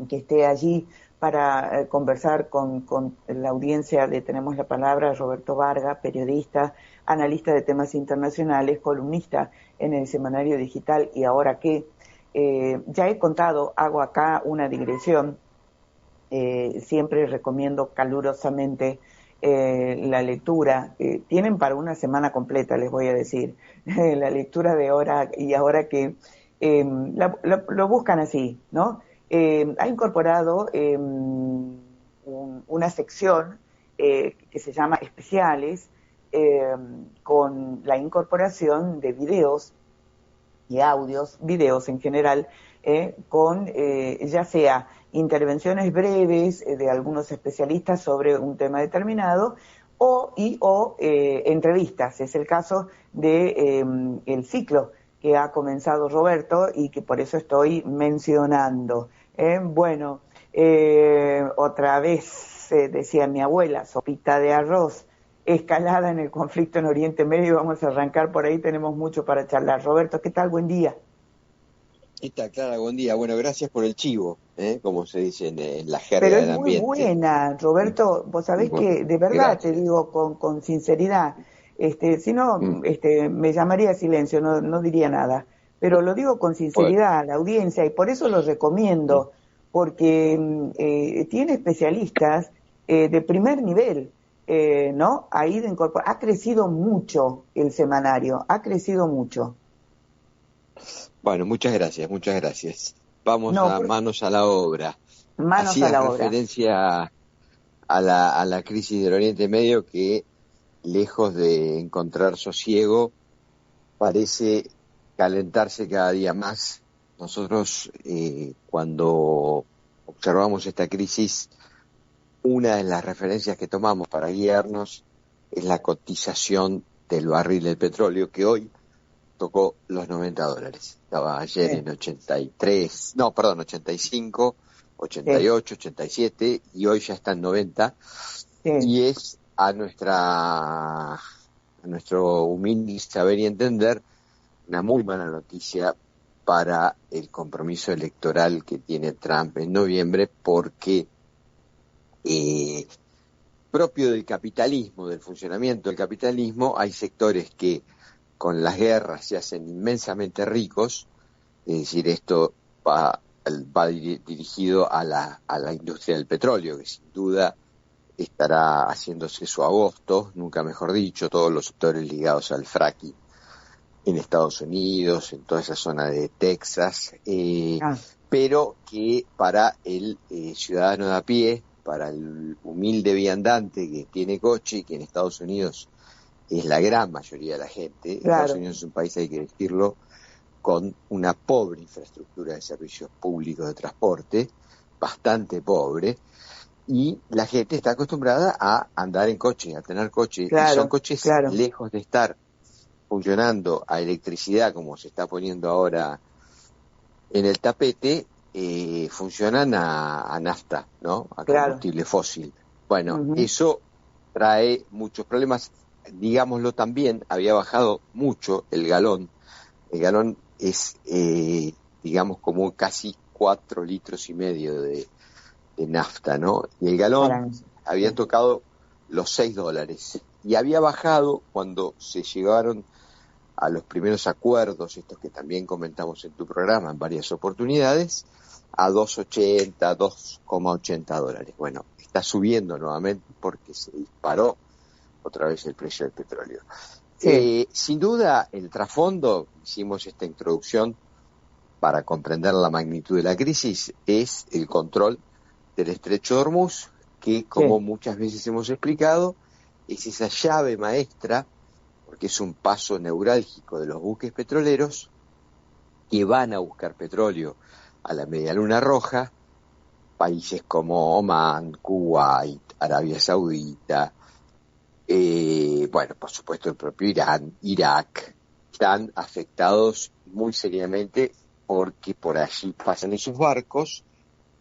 que esté allí para conversar con la audiencia de Tenemos la Palabra, Roberto Varga, periodista, analista de temas internacionales, columnista en el Semanario Digital Y Ahora Qué. Ya he contado, hago acá una digresión, siempre recomiendo calurosamente la lectura. Tienen para una semana completa, les voy a decir, la lectura de Hora y Ahora que lo buscan así, ¿no? Ha incorporado una sección que se llama Especiales, con la incorporación de videos y audios, videos en general, con ya sea intervenciones breves de algunos especialistas sobre un tema determinado o entrevistas. Es el caso de el ciclo que ha comenzado Roberto y que por eso estoy mencionando. Bueno, otra vez decía mi abuela, sopita de arroz, escalada en el conflicto en Oriente Medio. Vamos a arrancar por ahí, tenemos mucho para charlar. Roberto, ¿qué tal? Buen día. ¿Qué tal, Clara? Buen día. Bueno, gracias por el chivo, como se dice en la jerga Pero es del muy ambiente. buena, Roberto. Vos sabés Bueno, que de verdad te gracias. digo con sinceridad, si no, me llamaría a silencio, no diría nada. Pero lo digo con Bueno, sinceridad a la audiencia y por eso lo recomiendo, porque tiene especialistas de primer nivel, ¿no? Ahí de incorporar. Ha crecido mucho el semanario, ha crecido mucho. bueno, muchas gracias, muchas gracias. Vamos No, a manos a la obra. manos a Hacías la obra. referencia a la crisis del Oriente Medio que, lejos de encontrar sosiego, parece calentarse cada día más. Nosotros, cuando observamos esta crisis, una de las referencias que tomamos para guiarnos es la cotización del barril del petróleo, que hoy tocó los $90. Estaba ayer Sí, en 83, no, perdón, 85, sí, 88, 87, y hoy ya está en 90, sí. y es a nuestro humilde saber y entender una muy mala noticia para el compromiso electoral que tiene Trump en noviembre, porque eh, propio del capitalismo, del funcionamiento del capitalismo, hay sectores que con las guerras se hacen inmensamente ricos. Es decir, esto va dirigido a la industria del petróleo, que sin duda estará haciéndose su agosto, nunca mejor dicho, todos los sectores ligados al fracking en Estados Unidos, en toda esa zona de Texas, Ah, pero que para el ciudadano de a pie, para el humilde viandante que tiene coche y que en Estados Unidos es la gran mayoría de la gente. Estados claro. Unidos es un país, hay que decirlo, con una pobre infraestructura de servicios públicos de transporte, bastante pobre, y la gente está acostumbrada a andar en coche, a tener coche, y son Claro, coches claro, lejos de estar funcionando a electricidad, como se está poniendo ahora en el tapete, funcionan a nafta, ¿no? A claro. combustible fósil. Bueno, Ujú. eso trae muchos problemas. Digámoslo también, había bajado mucho el galón. El galón es, digamos, como casi 4,5 litros de nafta, ¿no? Y el galón Para había sí. tocado los $6 y había bajado cuando se llegaron a los primeros acuerdos, estos que también comentamos en tu programa en varias oportunidades, a 2,80, $2,80. Bueno, está subiendo nuevamente porque se disparó otra vez el precio del petróleo. Sí, Sin duda, el trasfondo, hicimos esta introducción para comprender la magnitud de la crisis, es el control del estrecho de Hormuz, que, como sí, muchas veces hemos explicado, es esa llave maestra, porque es un paso neurálgico de los buques petroleros que van a buscar petróleo a la Media Luna Roja, países como Omán, Kuwait, Arabia Saudita, bueno, por supuesto el propio Irán, Irak, están afectados muy seriamente porque por allí pasan esos barcos.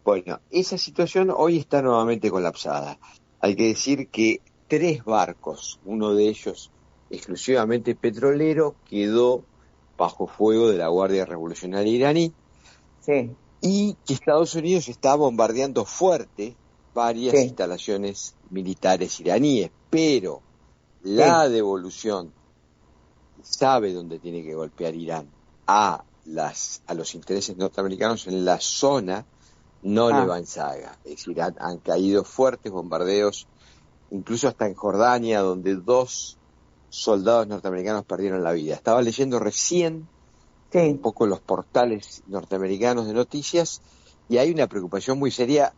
Bueno, esa situación hoy está nuevamente colapsada. Hay que decir que 3 barcos, uno de ellos exclusivamente petrolero, quedó bajo fuego de la Guardia Revolucionaria iraní, sí. y que Estados Unidos está bombardeando fuerte varias instalaciones militares iraníes, pero la devolución sabe dónde tiene que golpear Irán a los intereses norteamericanos en la zona no le va en saga. Es decir, han caído fuertes bombardeos, incluso hasta en Jordania, donde 2 soldados norteamericanos perdieron la vida. Estaba leyendo recién un poco los portales norteamericanos de noticias y hay una preocupación muy seria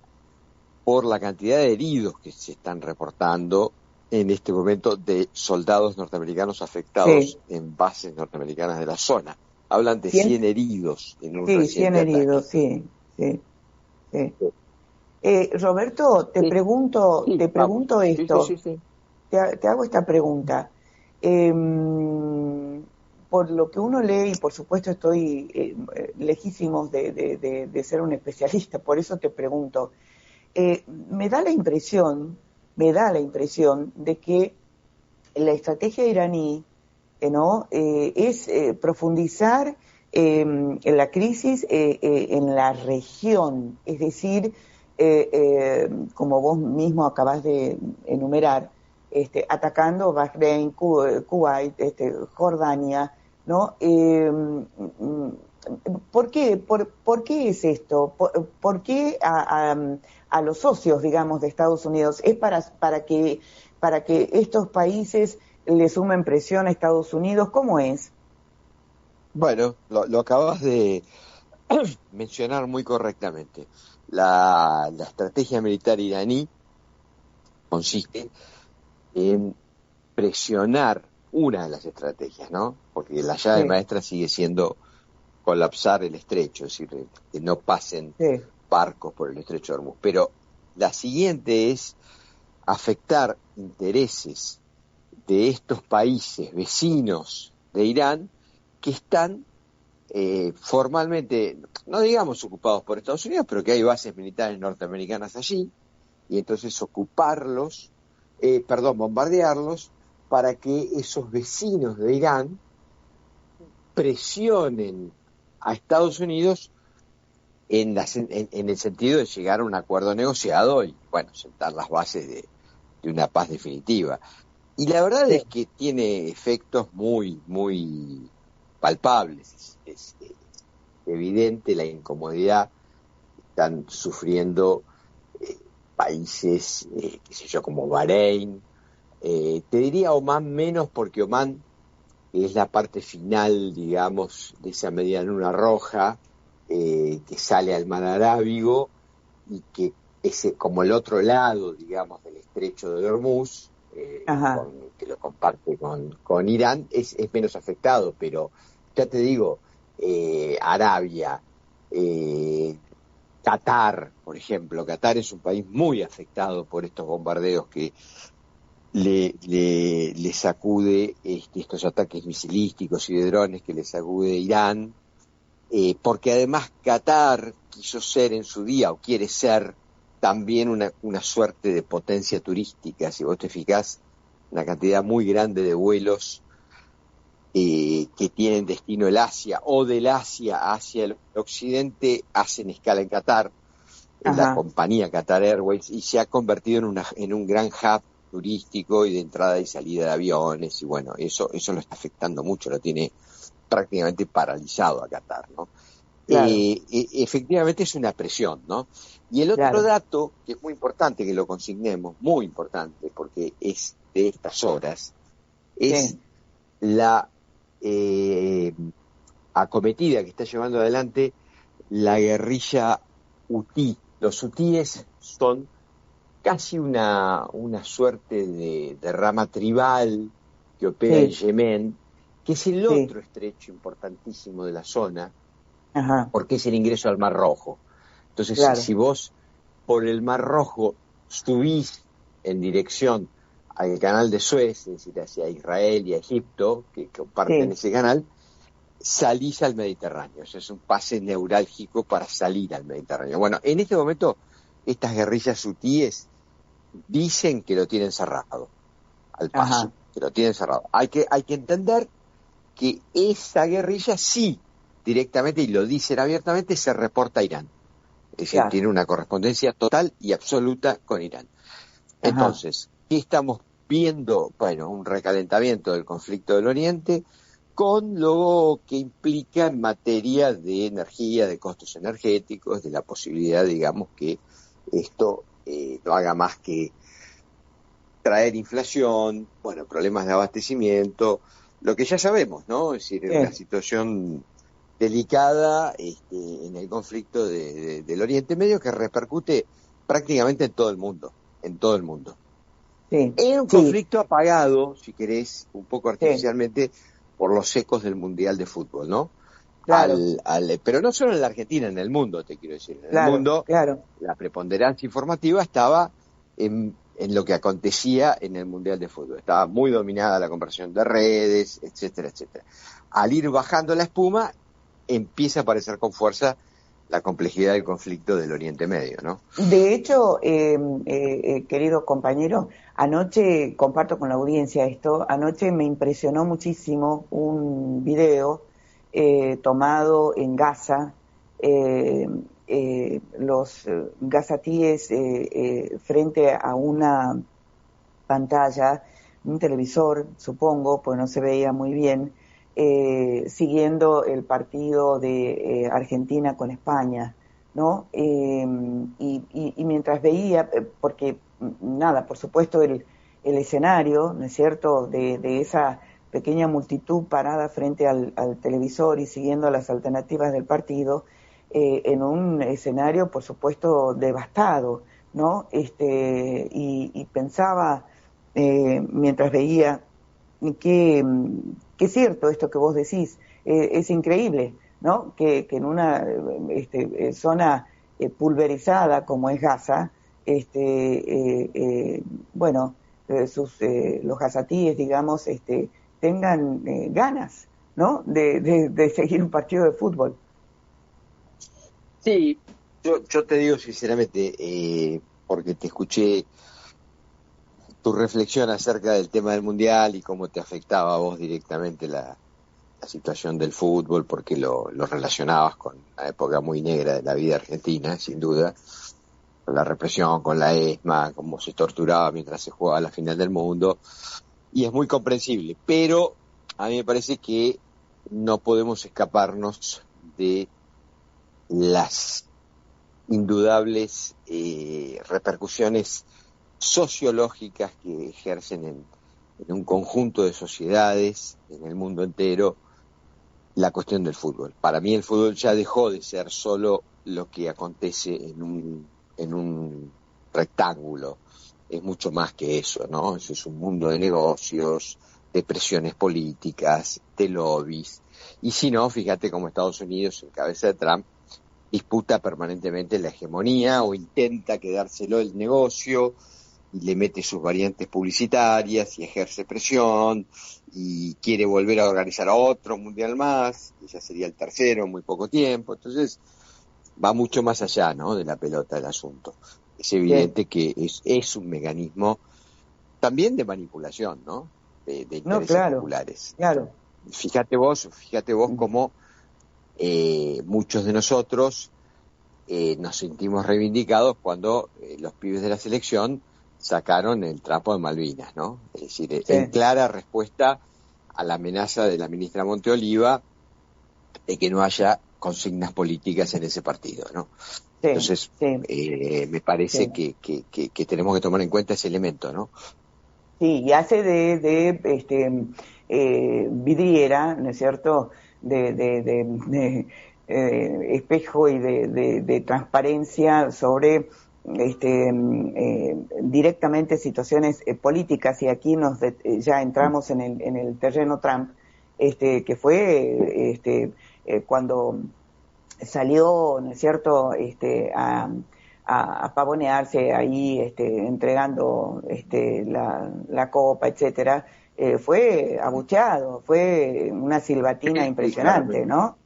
por la cantidad de heridos que se están reportando en este momento de soldados norteamericanos afectados en bases norteamericanas de la zona. Hablan de 100 heridos en un reciente 100 heridos, ataque. Sí. Roberto, te pregunto esto, Sí. Te hago esta pregunta. Por lo que uno lee, y por supuesto estoy lejísimos de ser un especialista, por eso te pregunto, me da la impresión de que la estrategia iraní es profundizar en la crisis en la región, es decir, como vos mismo acabás de enumerar, atacando Bahrein, Kuwait, Jordania, ¿no? ¿Por qué? ¿Por qué es esto? ¿Por qué a los socios, digamos, de Estados Unidos? ¿Es para que estos países le sumen presión a Estados Unidos? ¿Cómo es? Bueno, lo acabas de mencionar muy correctamente. La estrategia militar iraní consiste en presionar una de las estrategias, ¿no? Porque la llave maestra sigue siendo colapsar el estrecho, es decir, que no pasen barcos por el estrecho de Hormuz. Pero la siguiente es afectar intereses de estos países vecinos de Irán que están formalmente, no digamos ocupados por Estados Unidos, pero que hay bases militares norteamericanas allí, y entonces bombardearlos para que esos vecinos de Irán presionen a Estados Unidos en el sentido de llegar a un acuerdo negociado y, bueno, sentar las bases de una paz definitiva. Y la verdad es que tiene efectos muy, muy palpables. Es evidente la incomodidad que están sufriendo países, qué sé yo, como Bahrein. Te diría Omán menos, porque Omán es la parte final, digamos, de esa media luna roja que sale al mar Arábigo y que es como el otro lado, digamos, del estrecho de Hormuz, que lo comparte con Irán, es menos afectado, pero ya te digo, Arabia, Qatar, por ejemplo. Qatar es un país muy afectado por estos bombardeos que le sacude estos ataques misilísticos y de drones que le sacude Irán, porque además Qatar quiso ser en su día, o quiere ser también una suerte de potencia turística. Si vos te fijás, una cantidad muy grande de vuelos que tienen destino el Asia o del Asia hacia el occidente hacen escala en Qatar, en la compañía Qatar Airways, y se ha convertido en un gran hub turístico y de entrada y salida de aviones, y bueno, eso lo está afectando mucho, lo tiene prácticamente paralizado a Qatar, ¿no? Claro. Efectivamente es una presión, ¿no? Y el otro dato, que es muy importante que lo consignemos, muy importante, porque es de estas horas, es la acometida que está llevando adelante la guerrilla hutí. Los hutíes son casi una suerte de rama tribal que opera en Yemen, que es el otro estrecho importantísimo de la zona, porque es el ingreso al Mar Rojo. Entonces, si vos por el Mar Rojo subís en dirección al canal de Suez, es decir, hacia Israel y a Egipto, que comparten ese canal, salís al Mediterráneo. O sea, es un pase neurálgico para salir al Mediterráneo. Bueno, en este momento, estas guerrillas hutíes dicen que lo tienen cerrado al paso, que lo tienen cerrado. Hay que entender que esa guerrilla sí, directamente, y lo dicen abiertamente, se reporta a Irán. Es decir, claro. tiene una correspondencia total y absoluta con Irán. Ajá. Entonces, ¿qué estamos viendo? Bueno, un recalentamiento del conflicto del Oriente con lo que implica en materia de energía, de costos energéticos, de la posibilidad, digamos, que esto no haga más que traer inflación, bueno, problemas de abastecimiento, lo que ya sabemos, ¿no? Es decir, una Sí, situación delicada en el conflicto del Oriente Medio que repercute prácticamente en todo el mundo, en todo el mundo. sí, Es un sí, conflicto apagado, si querés, un poco sí, artificialmente, por los ecos del Mundial de Fútbol, ¿no? claro, Pero no solo en la Argentina, en el mundo, te quiero decir. En el claro, mundo, claro. la preponderancia informativa estaba en lo que acontecía en el Mundial de Fútbol. Estaba muy dominada la conversión de redes, etcétera, etcétera. Al ir bajando la espuma, empieza a aparecer con fuerza la complejidad del conflicto del Oriente Medio, ¿no? De hecho, querido compañero, anoche, comparto con la audiencia esto, anoche me impresionó muchísimo un video tomado en Gaza, eh, los gazatíes frente a una pantalla, un televisor, supongo, pues no se veía muy bien, siguiendo el partido de Argentina con España, ¿no? Y mientras veía, porque nada, por supuesto el escenario, ¿no es cierto?, de esa pequeña multitud parada frente al televisor y siguiendo las alternativas del partido, en un escenario, por supuesto, devastado, ¿no? Y pensaba, mientras veía que, que es cierto esto que vos decís, es increíble, ¿no? Que en una zona pulverizada como es Gaza, bueno, los gazatíes, digamos, tengan ganas, ¿no? De seguir un partido de fútbol. Sí, yo te digo sinceramente, porque te escuché tu reflexión acerca del tema del Mundial y cómo te afectaba a vos directamente la situación del fútbol, porque lo relacionabas con una época muy negra de la vida argentina, sin duda, con la represión, con la ESMA, cómo se torturaba mientras se jugaba la final del mundo, y es muy comprensible, pero a mí me parece que no podemos escaparnos de las indudables repercusiones sociológicas que ejercen en un conjunto de sociedades, en el mundo entero, la cuestión del fútbol. Para mí el fútbol ya dejó de ser solo lo que acontece en un rectángulo. Es mucho más que eso, ¿no? Eso es un mundo de negocios, de presiones políticas, de lobbies. Y si no, fíjate cómo Estados Unidos, en cabeza de Trump, disputa permanentemente la hegemonía o intenta quedárselo el negocio y le mete sus variantes publicitarias y ejerce presión y quiere volver a organizar otro mundial más, que ya sería el tercero en muy poco tiempo. Entonces va mucho más allá, ¿no?, de la pelota del asunto. Es Sí. evidente que es un mecanismo también de manipulación, ¿no?, de No, intereses claro, populares. claro. Fíjate vos cómo muchos de nosotros nos sentimos reivindicados cuando los pibes de la selección sacaron el trapo de Malvinas, ¿no? Es decir, en Sí, clara respuesta a la amenaza de la ministra Monteoliva de que no haya consignas políticas en ese partido, ¿no? sí, Entonces, sí, me parece sí. que tenemos que tomar en cuenta ese elemento, ¿no? Sí, y hace de vidriera, ¿no es cierto?, de espejo y de transparencia sobre directamente situaciones políticas, y aquí ya entramos en el terreno Trump, que fue cuando salió, ¿no es cierto?, a pavonearse ahí, entregando la copa, etcétera, fue abucheado, fue una silbatina Sí, impresionante, claramente, ¿no?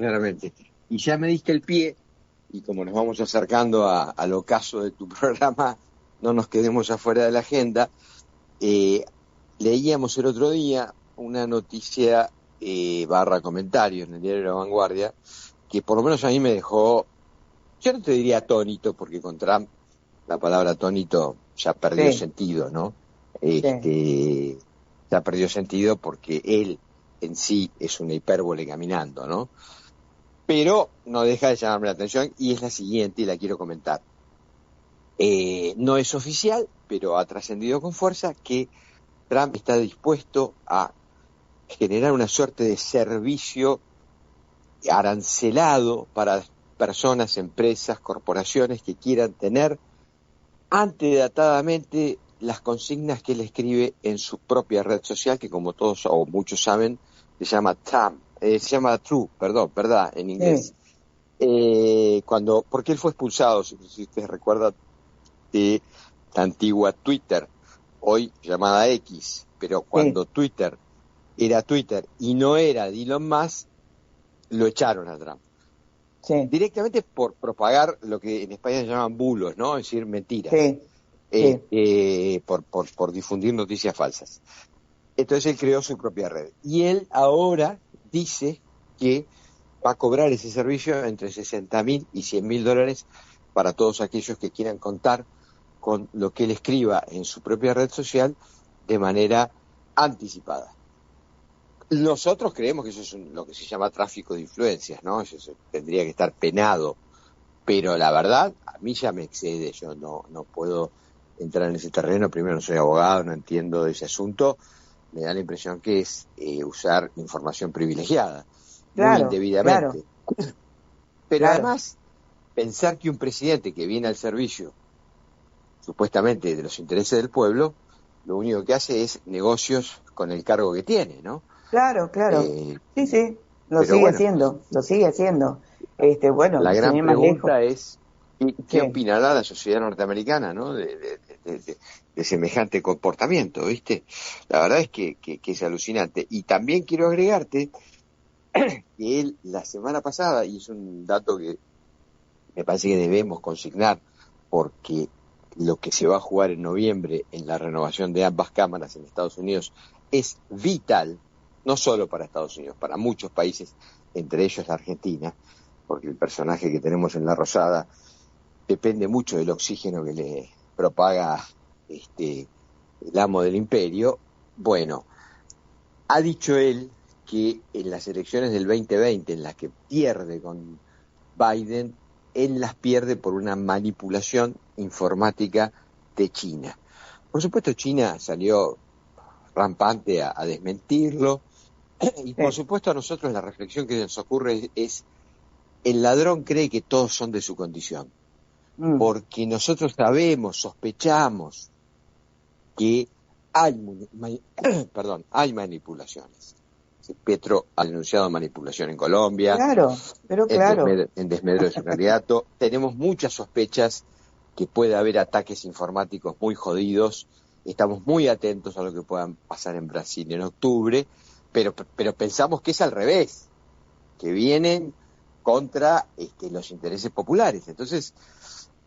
claramente. Y ya me diste el pie, y como nos vamos acercando al ocaso de tu programa, no nos quedemos afuera de la agenda. Eh, Leíamos el otro día una noticia barra comentario en el diario La Vanguardia que por lo menos a mí me dejó, yo no te diría atónito, porque con Trump la palabra atónito ya perdió Sí, sentido, ¿no? sí, Ya perdió sentido porque él en sí es una hipérbole caminando, ¿no? Pero no deja de llamarme la atención y es la siguiente y la quiero comentar. No es oficial, pero ha trascendido con fuerza que Trump está dispuesto a generar una suerte de servicio arancelado para personas, empresas, corporaciones que quieran tener antedatadamente las consignas que él escribe en su propia red social, que como todos o muchos saben, se llama True, perdón, verdad, en sí, inglés. Porque él fue expulsado, si ustedes recuerdan, de la antigua Twitter, hoy llamada X, pero sí, cuando Twitter era Twitter y no era de Elon Musk, lo echaron a Trump. sí, Directamente por propagar lo que en España se llaman bulos, ¿no? Es decir, mentiras, sí, sí, por difundir noticias falsas. Entonces él creó su propia red. Y él ahora dice que va a cobrar ese servicio entre 60.000 y $100.000 para todos aquellos que quieran contar con lo que él escriba en su propia red social de manera anticipada. Nosotros creemos que eso es lo que se llama tráfico de influencias, ¿no? Eso tendría que estar penado, pero la verdad, a mí ya me excede, yo no puedo entrar en ese terreno, primero no soy abogado, no entiendo de ese asunto, me da la impresión que es usar información privilegiada, muy claro, claro, indebidamente. Pero claro. además, pensar que un presidente que viene al servicio, supuestamente de los intereses del pueblo, lo único que hace es negocios con el cargo que tiene, ¿no? Claro, claro. Eh, Sí, sí, lo pero sigue bueno, haciendo, lo sigue haciendo. Bueno, la sin gran ir más lejos. pregunta es, ¿qué Sí, opinará la sociedad norteamericana, ¿no? De semejante comportamiento, ¿viste? La verdad es que es alucinante. Y también quiero agregarte que él la semana pasada, y es un dato que me parece que debemos consignar, porque lo que se va a jugar en noviembre en la renovación de ambas cámaras en Estados Unidos es vital, no solo para Estados Unidos, para muchos países, entre ellos la Argentina, porque el personaje que tenemos en la Rosada depende mucho del oxígeno que le propaga el amo del imperio. Bueno, ha dicho él que en las elecciones del 2020, en las que pierde con Biden, él las pierde por una manipulación informática de China. Por supuesto, China salió rampante a desmentirlo, y por sí. supuesto a nosotros la reflexión que nos ocurre es, el ladrón cree que todos son de su condición, Mm, porque nosotros sabemos, sospechamos que hay, hay manipulaciones. Petro ha denunciado manipulación en Colombia, claro, pero claro. en desmedro de su candidato. Tenemos muchas sospechas que puede haber ataques informáticos muy jodidos. Estamos muy atentos a lo que puedan pasar en Brasil en octubre, pero pensamos que es al revés, que vienen contra los intereses populares. Entonces,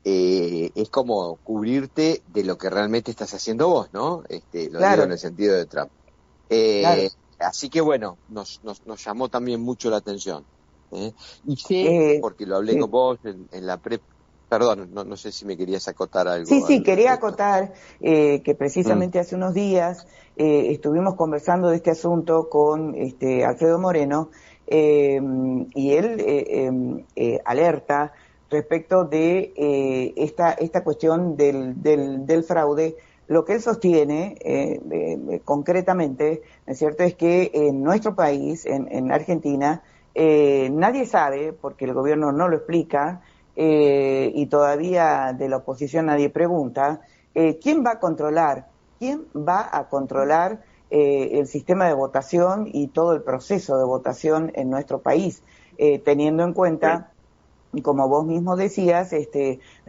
es como cubrirte de lo que realmente estás haciendo vos, ¿no? Lo digo en Claro, el sentido de Trump. claro. Así que bueno, nos llamó también mucho la atención. ¿eh? Y sé, Eh, porque lo hablé con sí. vos en la perdón, no sé si me querías acotar Sí, algo sí, al quería respecto. acotar que Mm, precisamente hace unos días estuvimos conversando de este asunto con Alfredo Moreno y él alerta respecto de esta cuestión del fraude. Lo que él sostiene concretamente, ¿no es cierto?, es que en nuestro país, en Argentina, nadie sabe, porque el gobierno no lo explica, y todavía de la oposición nadie pregunta, ¿quién va a controlar? ¿Quién va a controlar el sistema de votación y todo el proceso de votación en nuestro país? Teniendo en cuenta, como vos mismo decías, ¿no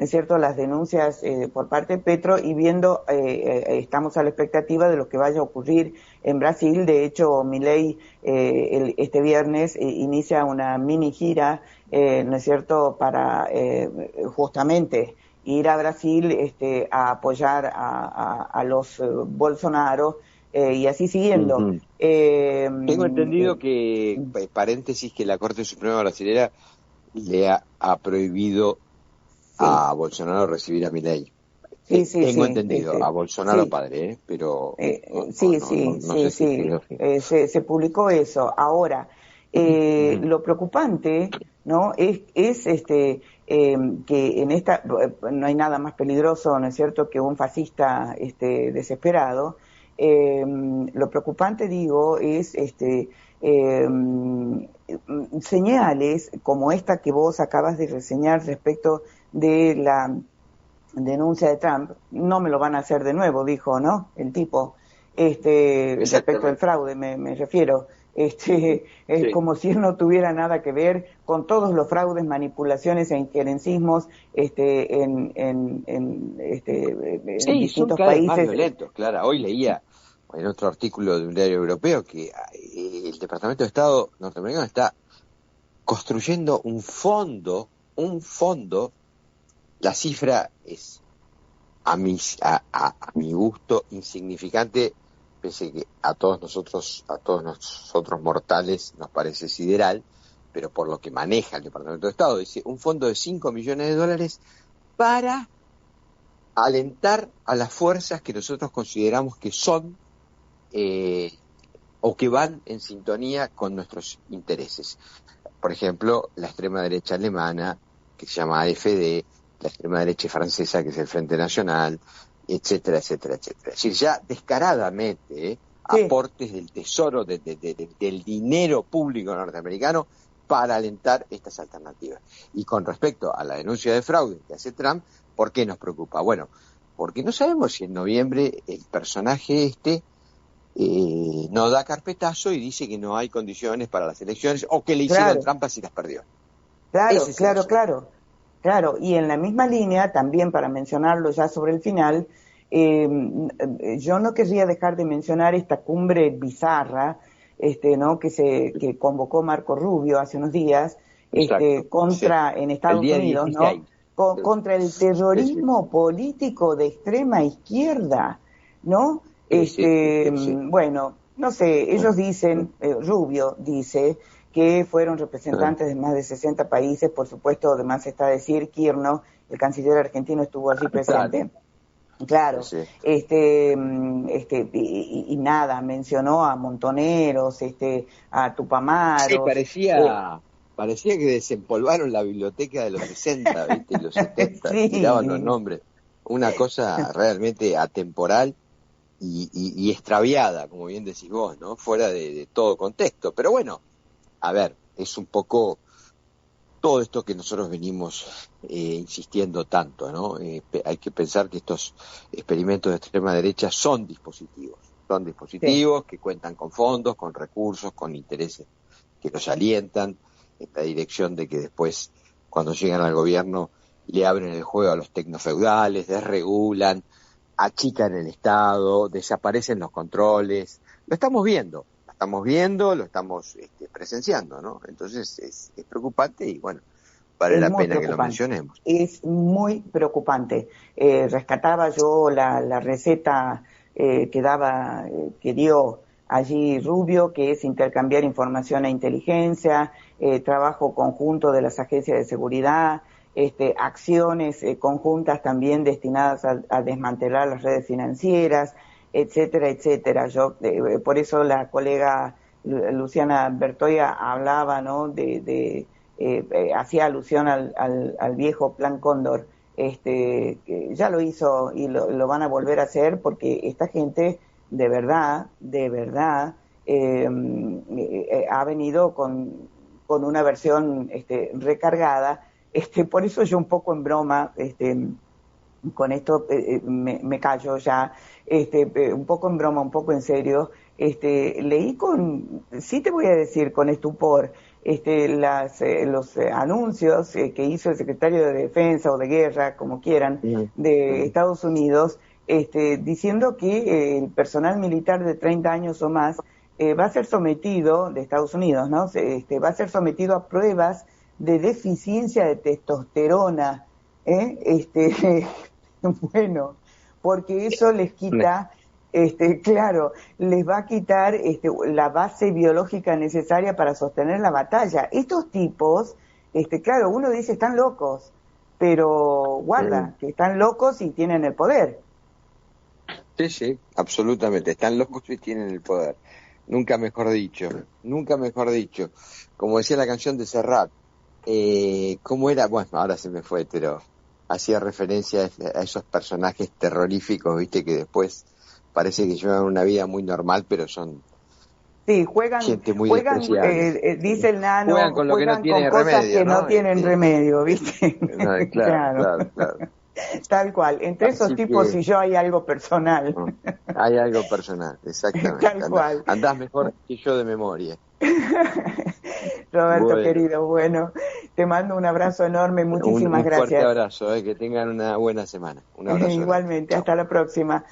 es cierto?, las denuncias por parte de Petro y viendo, estamos a la expectativa de lo que vaya a ocurrir en Brasil. De hecho, Milei este viernes inicia una mini gira, ¿no es cierto?, para justamente ir a Brasil a apoyar a los Bolsonaro y así siguiendo. ujú. Tengo entendido que, paréntesis, que la Corte Suprema Brasilera ha prohibido Sí, a Bolsonaro recibir a Milei. sí, sí, Tengo sí, entendido, a Bolsonaro sí. padre, pero Sí, sí, no sí, sé si sí, creo que... se publicó eso. Ahora, Ujú. lo preocupante, ¿no? Es que en esta no hay nada más peligroso, ¿no es cierto?, que un fascista desesperado. Lo preocupante, digo, es eh, señales como esta que vos acabas de reseñar respecto de la denuncia de Trump, no me lo van a hacer de nuevo, dijo, ¿no? El tipo, respecto al Exactamente. fraude, me refiero, es Sí. como si él no tuviera nada que ver con todos los fraudes, manipulaciones e injerencismos, en Sí, son distintos cada vez más países. violentos, Clara. Hoy leía en otro artículo de un diario europeo que el Departamento de Estado norteamericano está construyendo un fondo, la cifra es a mi gusto insignificante, pese que a todos nosotros mortales nos parece sideral, pero por lo que maneja el Departamento de Estado, dice un fondo de $5 millones para alentar a las fuerzas que nosotros consideramos que son eh, o que van en sintonía con nuestros intereses. Por ejemplo, la extrema derecha alemana, que se llama AfD, la extrema derecha francesa, que es el Frente Nacional, etcétera, etcétera, etcétera. Es decir, ya descaradamente, Sí, aportes del tesoro, del dinero público norteamericano para alentar estas alternativas. Y con respecto a la denuncia de fraude que hace Trump, ¿por qué nos preocupa? Bueno, porque no sabemos si en noviembre el personaje no da carpetazo y dice que no hay condiciones para las elecciones o que le hicieron claro. trampas y las perdió. Ese Claro, es el claro, asunto. claro, claro. Y en la misma línea, también para mencionarlo ya sobre el final, eh, yo no querría dejar de mencionar esta cumbre bizarra, ¿no? Que convocó Marco Rubio hace unos días, Exacto, sí. contra en El Estados día Unidos, ¿no? 16. Contra el Sí, sí, terrorismo político de extrema izquierda, ¿no? sí, sí, sí, sí. Bueno, no sé, ellos dicen, Rubio dice que fueron representantes de más de 60 países, por supuesto, además está decir, Kirchner, el canciller argentino, estuvo allí Claro, presente. Claro, sí. y nada, mencionó a montoneros, a Sí, tupamaros, parecía que desempolvaron la biblioteca de los 60, ¿viste? Y los 70, tiraban los sí, nombres. Una cosa realmente atemporal y extraviada, como bien decís vos, ¿no? Fuera de todo contexto. Pero bueno, a ver, es un poco todo esto que nosotros venimos insistiendo tanto, ¿no? Hay que pensar que estos experimentos de extrema derecha son sí, dispositivos que cuentan con fondos, con recursos, con intereses que los alientan, en la dirección de que después, cuando llegan al gobierno, le abren el juego a los tecnofeudales, desregulan, achican el Estado, desaparecen los controles. Lo estamos viendo, lo estamos presenciando, ¿no? Entonces es preocupante y bueno, vale es la muy pena que lo preocupante, mencionemos. es muy preocupante. Rescataba yo la receta que dio allí Rubio, que es intercambiar información e inteligencia, trabajo conjunto de las agencias de seguridad, acciones conjuntas también destinadas a desmantelar las redes financieras, etcétera, etcétera. Por eso la colega Luciana Bertoya hablaba, ¿no? Hacía alusión al viejo Plan Cóndor, que ya lo hizo y lo van a volver a hacer porque esta gente de verdad, ha venido con una versión recargada. Por eso yo un poco en broma, con esto me callo ya, un poco en broma, un poco en serio, leí sí te voy a decir, con estupor, los anuncios que hizo el secretario de Defensa o de Guerra, como quieran, Ujú, de ujú. Estados Unidos, diciendo que el personal militar de 30 años o más va a ser sometido, de Estados Unidos, ¿no? Va a ser sometido a pruebas de deficiencia de testosterona, bueno, porque eso les quita, claro, les va a quitar la base biológica necesaria para sostener la batalla. Estos tipos claro, uno dice están locos, pero guarda, que están locos y tienen el poder. Sí, sí, absolutamente. Están locos y tienen el poder. Nunca mejor dicho, nunca mejor dicho. Como decía la canción de Serrat, ¿cómo era? Bueno, ahora se me fue, pero hacía referencia a esos personajes terroríficos, viste, que después parece que llevan una vida muy normal, pero son Sí, gente muy juegan, despreciable. dice el Juegan nano, con lo que no juegan con tiene cosas remedio, que no ¿no? tienen remedio, ¿viste? No, claro, Claro, claro, claro. tal cual. Entre esos Así tipos que y yo hay algo personal, hay algo personal, exactamente. tal cual. Andás mejor que yo de memoria. Roberto, Bueno, querido, bueno, te mando un abrazo enorme, muchísimas un fuerte gracias. abrazo, que tengan una buena semana. Un abrazo grande. Igualmente, Chao. hasta la próxima.